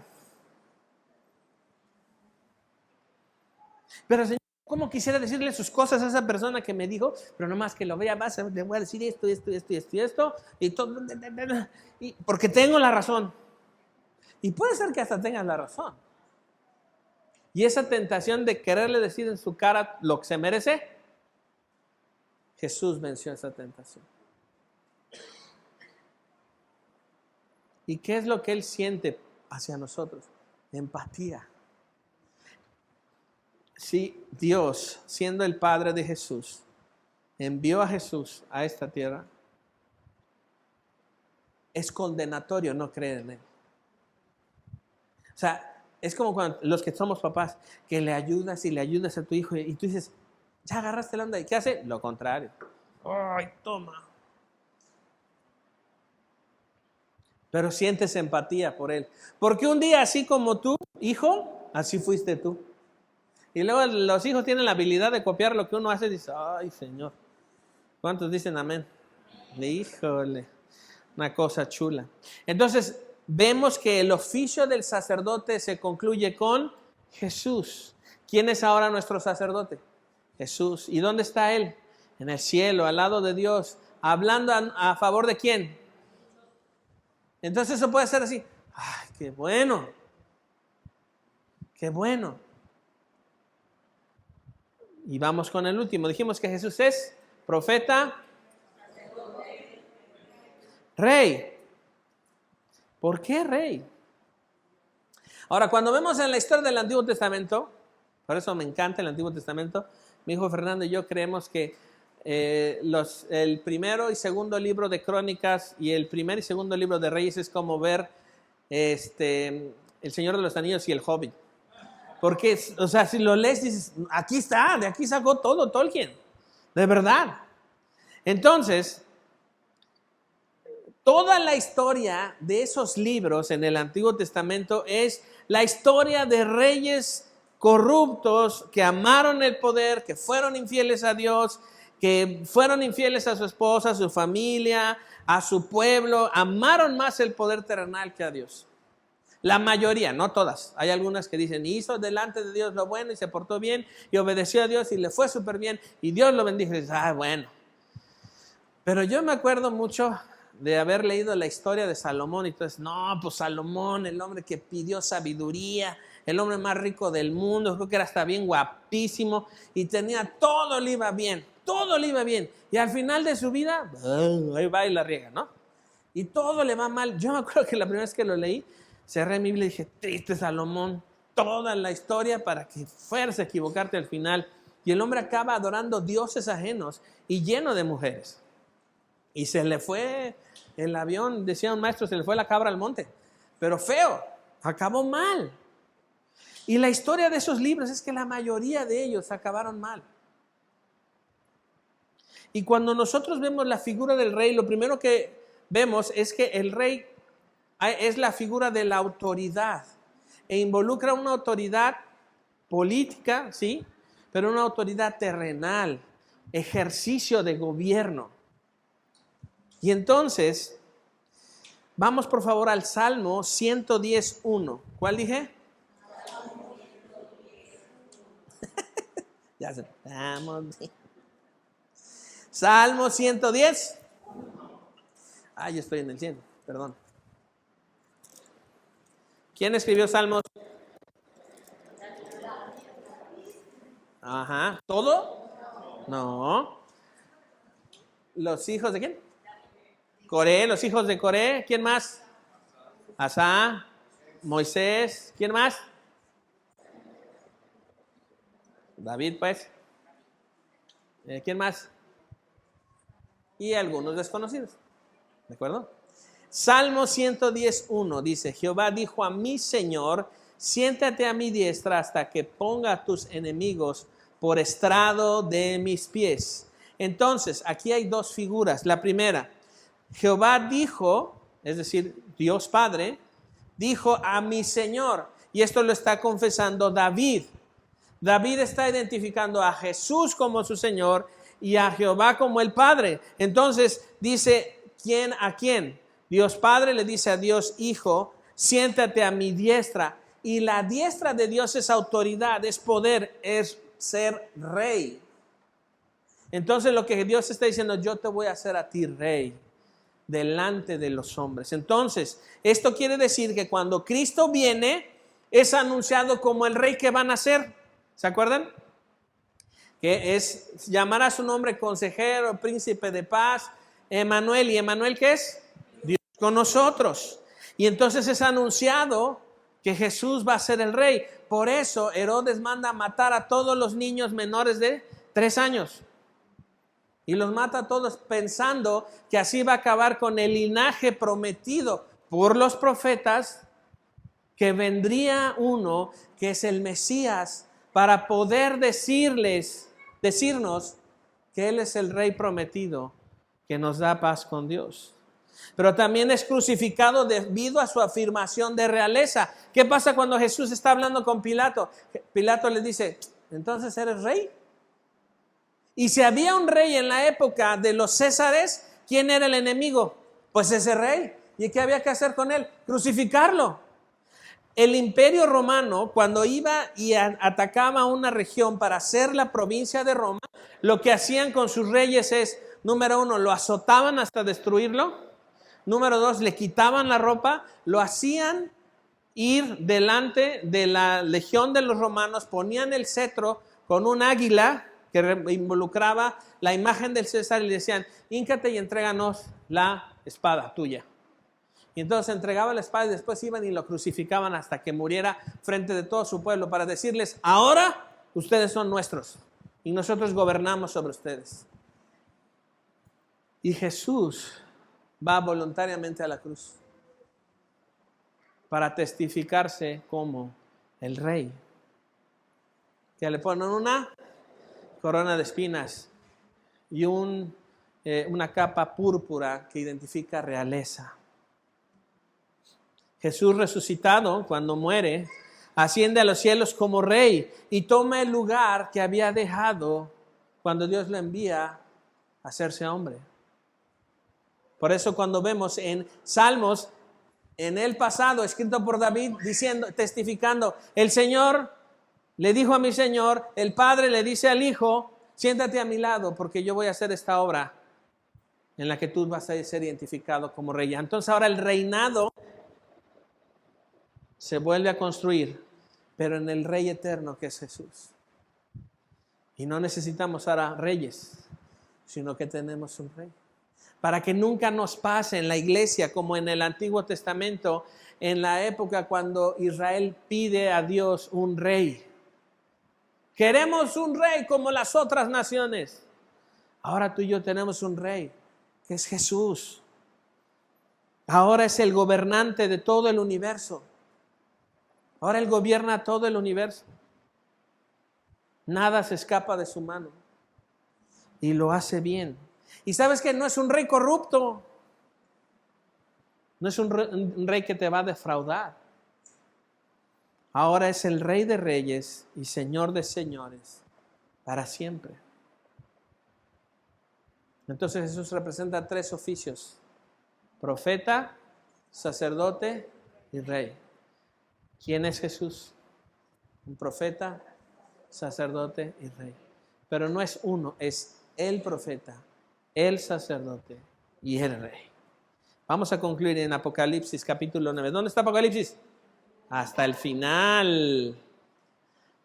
Pero Señor, ¿cómo quisiera decirle sus cosas a esa persona que me dijo? Pero nomás que lo vea, le voy a decir esto, y todo. Y porque tengo la razón. Y puede ser que hasta tengas la razón. Y esa tentación de quererle decir en su cara lo que se merece, Jesús venció esa tentación. ¿Y qué es lo que Él siente hacia nosotros? Empatía. Si Dios, siendo el Padre de Jesús, envió a Jesús a esta tierra, es condenatorio no creer en Él. O sea, es como cuando los que somos papás, que le ayudas y le ayudas a tu hijo y tú dices, ya agarraste la onda. ¿Y qué hace? Lo contrario. ¡Ay, toma! Pero sientes empatía por él. Porque un día, así como tú, hijo, así fuiste tú. Y luego los hijos tienen la habilidad de copiar lo que uno hace y dice, ay, Señor. ¿Cuántos dicen amén? Híjole, una cosa chula. Entonces, vemos que el oficio del sacerdote se concluye con Jesús. ¿Quién es ahora nuestro sacerdote? Jesús. ¿Y dónde está Él? En el cielo, al lado de Dios. ¿Hablando a favor de quién? Entonces eso puede ser así. ¡Ay, qué bueno! ¡Qué bueno! Y vamos con el último. Dijimos que Jesús es profeta, rey. ¿Por qué rey? Ahora, cuando vemos en la historia del Antiguo Testamento, por eso me encanta el Antiguo Testamento, mi hijo Fernando y yo creemos que el primero y segundo libro de Crónicas y el primer y segundo libro de Reyes es como ver El Señor de los Anillos y el Hobbit. Porque, o sea, si lo lees dices, aquí está, de aquí sacó todo Tolkien, de verdad. Entonces, toda la historia de esos libros en el Antiguo Testamento es la historia de reyes corruptos que amaron el poder, que fueron infieles a Dios, que fueron infieles a su esposa, a su familia, a su pueblo, amaron más el poder terrenal que a Dios. La mayoría, no todas. Hay algunas que dicen, hizo delante de Dios lo bueno y se portó bien y obedeció a Dios y le fue súper bien y Dios lo bendijo. Y dices, bueno. Pero yo me acuerdo mucho de haber leído la historia de Salomón y entonces, no, pues Salomón, el hombre que pidió sabiduría, el hombre más rico del mundo, creo que era hasta bien guapísimo y tenía, todo le iba bien, todo le iba bien. Y al final de su vida, ahí va y la riega, ¿no? Y todo le va mal. Yo me acuerdo que la primera vez que lo leí, cerré mi Biblia y dije, triste Salomón, toda la historia para que fueras a equivocarte al final. Y el hombre acaba adorando dioses ajenos y lleno de mujeres. Y se le fue el avión, decía un maestro, se le fue la cabra al monte. Pero feo, acabó mal. Y la historia de esos libros es que la mayoría de ellos acabaron mal. Y cuando nosotros vemos la figura del rey, lo primero que vemos es que el rey es la figura de la autoridad e involucra una autoridad política, ¿sí? Pero una autoridad terrenal, ejercicio de gobierno. Y entonces, vamos por favor al Salmo 110:1. ¿Cuál dije? Ya se. Salmo 110. Yo estoy en el 100, perdón. ¿Quién escribió Salmos? Ajá. ¿Todo? No. ¿Los hijos de quién? Coré, los hijos de Coré. ¿Quién más? Asá, Moisés. ¿Quién más? David, pues. ¿Quién más? Y algunos desconocidos. ¿De acuerdo? Salmo 110:1 dice, Jehová dijo a mi Señor, siéntate a mi diestra hasta que ponga a tus enemigos por estrado de mis pies. Entonces, aquí hay dos figuras. La primera, Jehová dijo, es decir, Dios Padre, dijo a mi Señor. Y esto lo está confesando David. David está identificando a Jesús como su Señor y a Jehová como el Padre. Entonces, dice, ¿quién a quién? Dios Padre le dice a Dios Hijo, siéntate a mi diestra. Y la diestra de Dios es autoridad, es poder, es ser rey. Entonces lo que Dios está diciendo, yo te voy a hacer a ti rey delante de los hombres. Entonces, esto quiere decir que cuando Cristo viene, es anunciado como el rey que van a ser. ¿Se acuerdan? Que es, llamará su nombre consejero, príncipe de paz, Emmanuel. ¿Y Emmanuel qué es? Dios con nosotros. Y entonces es anunciado que Jesús va a ser el rey. Por eso Herodes manda matar a todos los niños menores de 3 años. Y los mata a todos pensando que así va a acabar con el linaje prometido por los profetas, que vendría uno que es el Mesías para poder decirnos que Él es el rey prometido que nos da paz con Dios. Pero también es crucificado debido a su afirmación de realeza. ¿Qué pasa cuando Jesús está hablando con Pilato? Pilato le dice, entonces eres rey. Y si había un rey en la época de los Césares, ¿quién era el enemigo? Pues ese rey. ¿Y qué había que hacer con él? Crucificarlo. El Imperio Romano, cuando iba y atacaba una región para hacer la provincia de Roma, lo que hacían con sus reyes es, número 1, lo azotaban hasta destruirlo. Número 2, le quitaban la ropa, lo hacían ir delante de la legión de los romanos, ponían el cetro con un águila que involucraba la imagen del César y le decían, híncate y entréganos la espada tuya. Y entonces entregaba la espada y después iban y lo crucificaban hasta que muriera frente de todo su pueblo para decirles, ahora ustedes son nuestros y nosotros gobernamos sobre ustedes. Y Jesús va voluntariamente a la cruz para testificarse como el rey. Que le ponen una corona de espinas y una capa púrpura que identifica realeza. Jesús resucitado, cuando muere, asciende a los cielos como rey y toma el lugar que había dejado cuando Dios lo envía a hacerse hombre. Por eso cuando vemos en Salmos, en el pasado, escrito por David, diciendo, testificando, el Señor le dijo a mi Señor, el Padre le dice al Hijo, siéntate a mi lado porque yo voy a hacer esta obra en la que tú vas a ser identificado como rey. Entonces ahora el reinado se vuelve a construir, pero en el Rey eterno que es Jesús. Y no necesitamos ahora reyes, sino que tenemos un rey. Para que nunca nos pase en la iglesia como en el Antiguo Testamento, en la época cuando Israel pide a Dios un rey. Queremos un rey como las otras naciones. Ahora tú y yo tenemos un rey, que es Jesús. Ahora es el gobernante de todo el universo. Ahora Él gobierna todo el universo. Nada se escapa de su mano. Y lo hace bien. Y sabes que no es un rey corrupto. No es un rey que te va a defraudar. Ahora es el Rey de reyes y Señor de señores para siempre. Entonces Jesús representa 3 oficios: profeta, sacerdote y rey. ¿Quién es Jesús? Un profeta, sacerdote y rey. Pero no es uno, es el profeta, el sacerdote y el rey. Vamos a concluir en Apocalipsis capítulo 9. ¿Dónde está Apocalipsis? Hasta el final.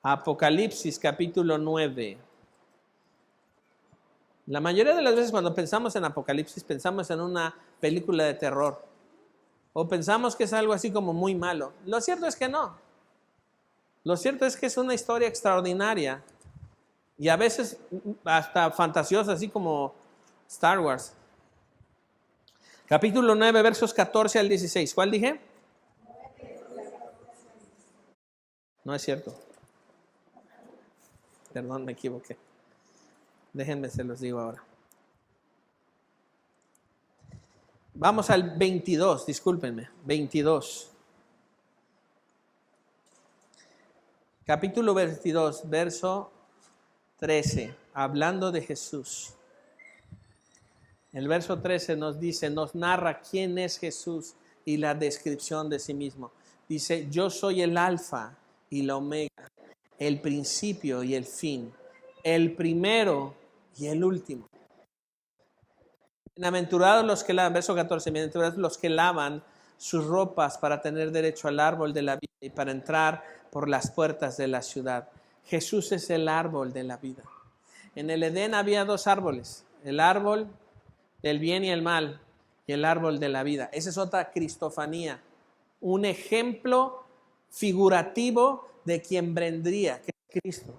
Apocalipsis capítulo 9. La mayoría de las veces cuando pensamos en Apocalipsis pensamos en una película de terror. O pensamos que es algo así como muy malo. Lo cierto es que no. Lo cierto es que es una historia extraordinaria. Y a veces hasta fantasiosa, así como Star Wars. Capítulo 9, versos 14 al 16. ¿Cuál dije? No es cierto. Perdón, me equivoqué. Déjenme, se los digo ahora. Vamos al 22, discúlpenme, 22. Capítulo 22, verso 13, hablando de Jesús. El verso 13 nos dice, nos narra quién es Jesús y la descripción de sí mismo. Dice, yo soy el alfa y la omega, el principio y el fin, el primero y el último. Bienaventurados los que lavan, verso 14, bienaventurados los que lavan sus ropas para tener derecho al árbol de la vida y para entrar por las puertas de la ciudad. Jesús es el árbol de la vida. En el Edén había 2 árboles, el árbol del bien y el mal y el árbol de la vida. Esa es otra cristofanía, un ejemplo figurativo de quien vendría, que es Cristo.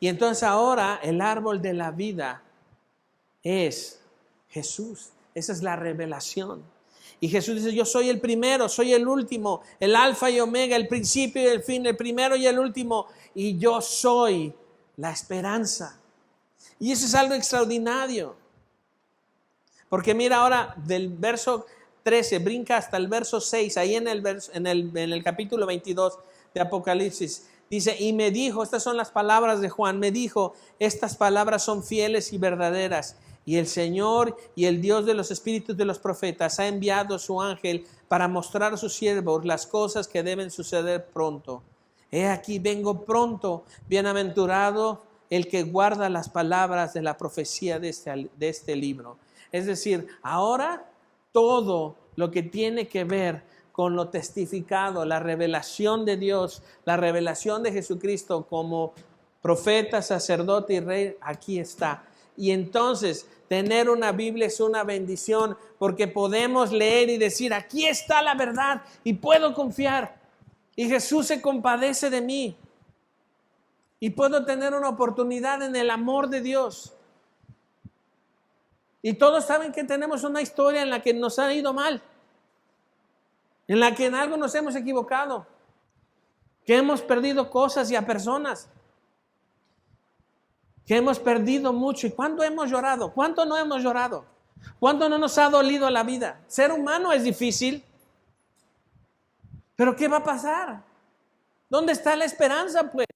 Y entonces ahora el árbol de la vida es Jesús. Esa es la revelación. Y Jesús dice, yo soy el primero, soy el último, el alfa y omega, el principio y el fin, el primero y el último. Y yo soy la esperanza. Y eso es algo extraordinario. Porque mira ahora del verso 13, brinca hasta el verso 6, ahí en el capítulo 22 de Apocalipsis. Dice, y me dijo, estas son las palabras de Juan, me dijo, estas palabras son fieles y verdaderas. Y el Señor y el Dios de los espíritus de los profetas ha enviado a su ángel para mostrar a sus siervos las cosas que deben suceder pronto. He aquí, vengo pronto, bienaventurado el que guarda las palabras de la profecía de este libro. Es decir, ahora todo lo que tiene que ver con lo testificado, la revelación de Dios, la revelación de Jesucristo como profeta, sacerdote y rey, aquí está. Y entonces tener una Biblia es una bendición porque podemos leer y decir, aquí está la verdad y puedo confiar. Y Jesús se compadece de mí. Y puedo tener una oportunidad en el amor de Dios. Y todos saben que tenemos una historia en la que nos ha ido mal. En la que en algo nos hemos equivocado. Que hemos perdido cosas y a personas. Que hemos perdido mucho. ¿Y cuánto hemos llorado? ¿Cuánto no hemos llorado? ¿Cuánto no nos ha dolido la vida? Ser humano es difícil. ¿Pero qué va a pasar? ¿Dónde está la esperanza, pues?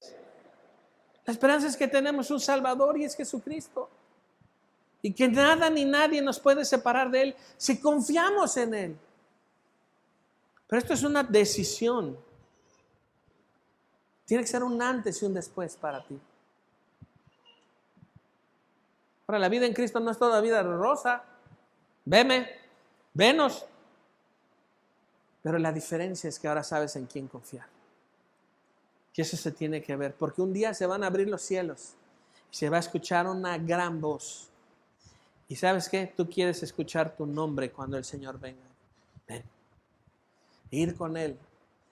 La esperanza es que tenemos un Salvador y es Jesucristo. Y que nada ni nadie nos puede separar de Él si confiamos en Él. Pero esto es una decisión. Tiene que ser un antes y un después para ti. Ahora, la vida en Cristo no es toda vida rosa. Veme, venos. Pero la diferencia es que ahora sabes en quién confiar. Y eso se tiene que ver, porque un día se van a abrir los cielos y se va a escuchar una gran voz. ¿Y sabes qué? Tú quieres escuchar tu nombre cuando el Señor venga. Ven. Ir con Él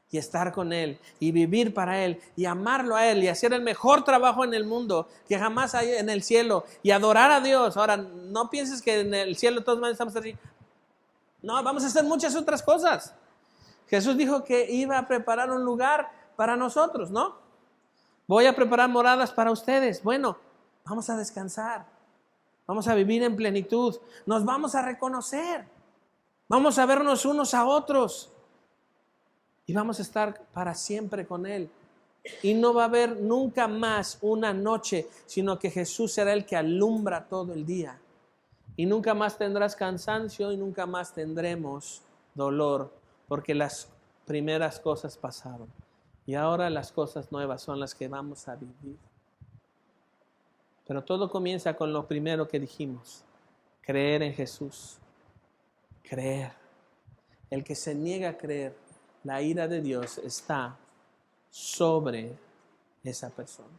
y estar con Él y vivir para Él y amarlo a Él y hacer el mejor trabajo en el mundo que jamás hay en el cielo y adorar a Dios. Ahora, no pienses que en el cielo todos estamos así. No, vamos a hacer muchas otras cosas. Jesús dijo que iba a preparar un lugar para nosotros, ¿no? Voy a preparar moradas para ustedes. Bueno, vamos a descansar. Vamos a vivir en plenitud. Nos vamos a reconocer. Vamos a vernos unos a otros. Y vamos a estar para siempre con Él. Y no va a haber nunca más una noche, sino que Jesús será el que alumbra todo el día. Y nunca más tendrás cansancio y nunca más tendremos dolor, porque las primeras cosas pasaron. Y ahora las cosas nuevas son las que vamos a vivir. Pero todo comienza con lo primero que dijimos. Creer en Jesús. Creer. El que se niega a creer, la ira de Dios está sobre esa persona.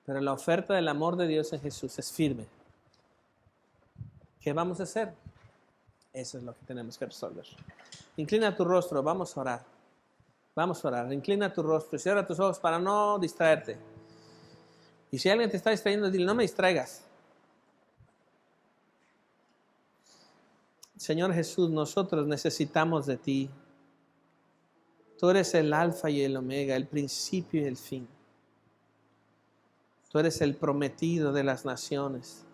Pero la oferta del amor de Dios en Jesús es firme. ¿Qué vamos a hacer? Eso es lo que tenemos que resolver. Inclina tu rostro, vamos a orar. Vamos a orar. Inclina tu rostro y cierra tus ojos para no distraerte. Y si alguien te está distrayendo, dile, no me distraigas. Señor Jesús, nosotros necesitamos de ti. Tú eres el alfa y el omega, el principio y el fin. Tú eres el prometido de las naciones.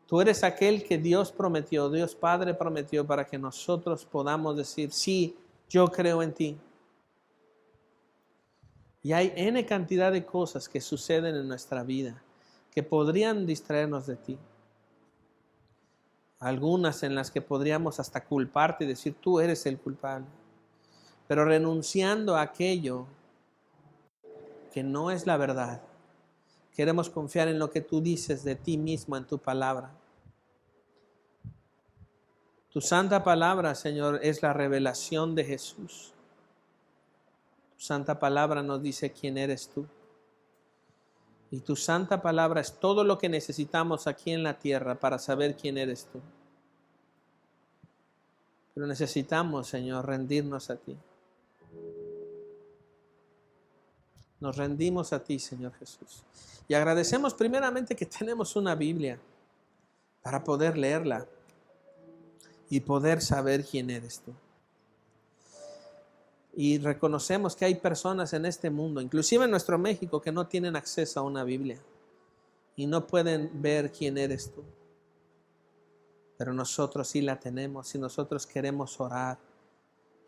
Tú eres aquel que Dios prometió, Dios Padre prometió para que nosotros podamos decir, sí, yo creo en ti. Y hay N cantidad de cosas que suceden en nuestra vida que podrían distraernos de ti. Algunas en las que podríamos hasta culparte y decir, tú eres el culpable. Pero renunciando a aquello que no es la verdad, queremos confiar en lo que tú dices de ti mismo en tu palabra. Tu santa palabra, Señor, es la revelación de Jesús. Tu santa palabra nos dice quién eres tú. Y tu santa palabra es todo lo que necesitamos aquí en la tierra para saber quién eres tú. Pero necesitamos, Señor, rendirnos a ti. Nos rendimos a ti, Señor Jesús. Y agradecemos primeramente que tenemos una Biblia para poder leerla y poder saber quién eres tú. Y reconocemos que hay personas en este mundo, inclusive en nuestro México, que no tienen acceso a una Biblia y no pueden ver quién eres tú. Pero nosotros sí la tenemos y nosotros queremos orar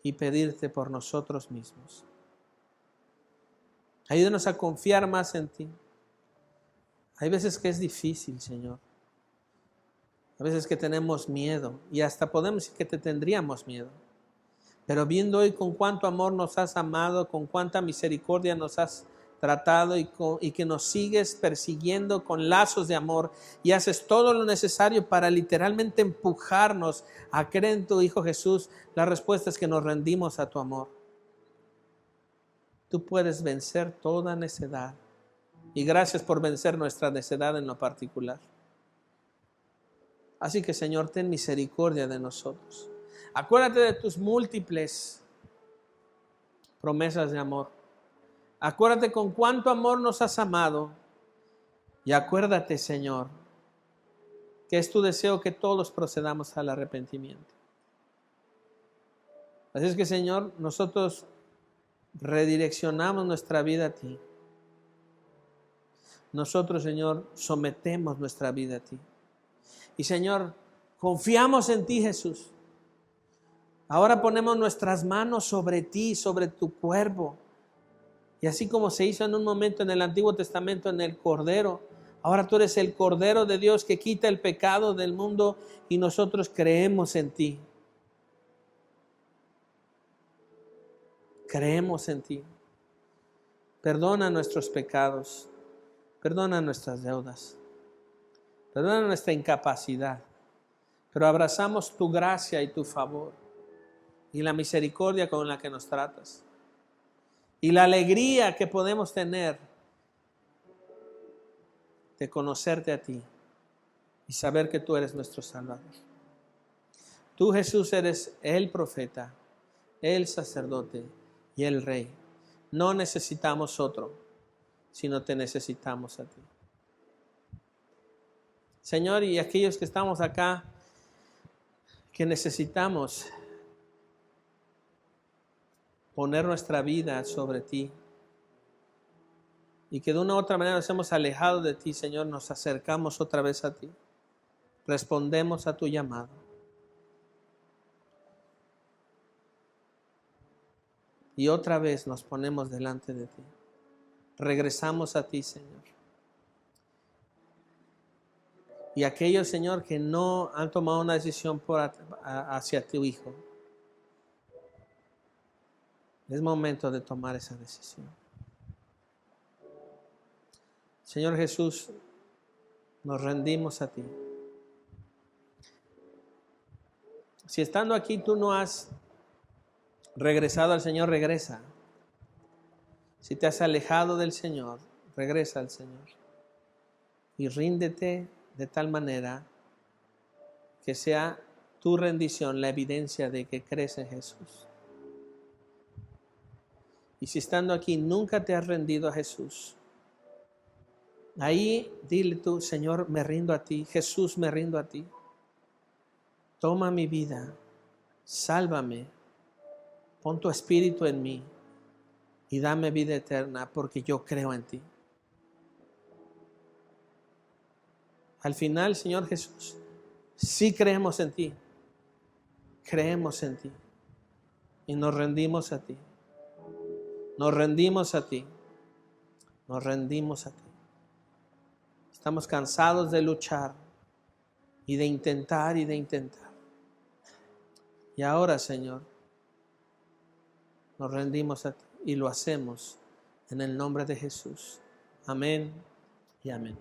y pedirte por nosotros mismos. Ayúdanos a confiar más en ti. Hay veces que es difícil, Señor. A veces que tenemos miedo y hasta podemos decir que te tendríamos miedo. Pero viendo hoy con cuánto amor nos has amado, con cuánta misericordia nos has tratado y que nos sigues persiguiendo con lazos de amor y haces todo lo necesario para literalmente empujarnos a creer en tu Hijo Jesús, la respuesta es que nos rendimos a tu amor. Tú puedes vencer toda necedad y gracias por vencer nuestra necedad en lo particular. Así que, Señor, ten misericordia de nosotros. Acuérdate de tus múltiples promesas de amor. Acuérdate con cuánto amor nos has amado. Y acuérdate, Señor, que es tu deseo que todos procedamos al arrepentimiento. Así es que, Señor, nosotros redireccionamos nuestra vida a ti. Nosotros, Señor, sometemos nuestra vida a ti. Y, Señor, confiamos en ti, Jesús. Ahora ponemos nuestras manos sobre ti, sobre tu cuerpo. Y así como se hizo en un momento en el Antiguo Testamento en el Cordero, ahora tú eres el Cordero de Dios que quita el pecado del mundo y nosotros creemos en ti. Creemos en ti. Perdona nuestros pecados. Perdona nuestras deudas. Perdona nuestra incapacidad. Pero abrazamos tu gracia y tu favor. Y la misericordia con la que nos tratas. Y la alegría que podemos tener de conocerte a ti y saber que tú eres nuestro Salvador. Tú, Jesús, eres el profeta, el sacerdote y el Rey. No necesitamos otro, sino te necesitamos a ti. Señor, y aquellos que estamos acá, que necesitamos poner nuestra vida sobre ti y que de una u otra manera nos hemos alejado de ti, Señor, nos acercamos otra vez a ti. Respondemos a tu llamado. Y otra vez nos ponemos delante de ti. Regresamos a ti, Señor. Y aquellos, Señor, que no han tomado una decisión hacia tu Hijo, es momento de tomar esa decisión. Señor Jesús, nos rendimos a ti. Si estando aquí tú no has regresado al Señor, regresa. Si te has alejado del Señor, regresa al Señor. Y ríndete de tal manera que sea tu rendición la evidencia de que crees en Jesús. Y si estando aquí nunca te has rendido a Jesús, ahí dile tú, Señor, me rindo a ti. Jesús, me rindo a ti. Toma mi vida, sálvame, pon tu espíritu en mí y dame vida eterna porque yo creo en ti. Al final, Señor Jesús, sí creemos en ti. Creemos en ti y nos rendimos a ti. Nos rendimos a ti. Nos rendimos a ti. Estamos cansados de luchar y de intentar y de intentar. Y ahora, Señor, nos rendimos a ti y lo hacemos en el nombre de Jesús. Amén y amén.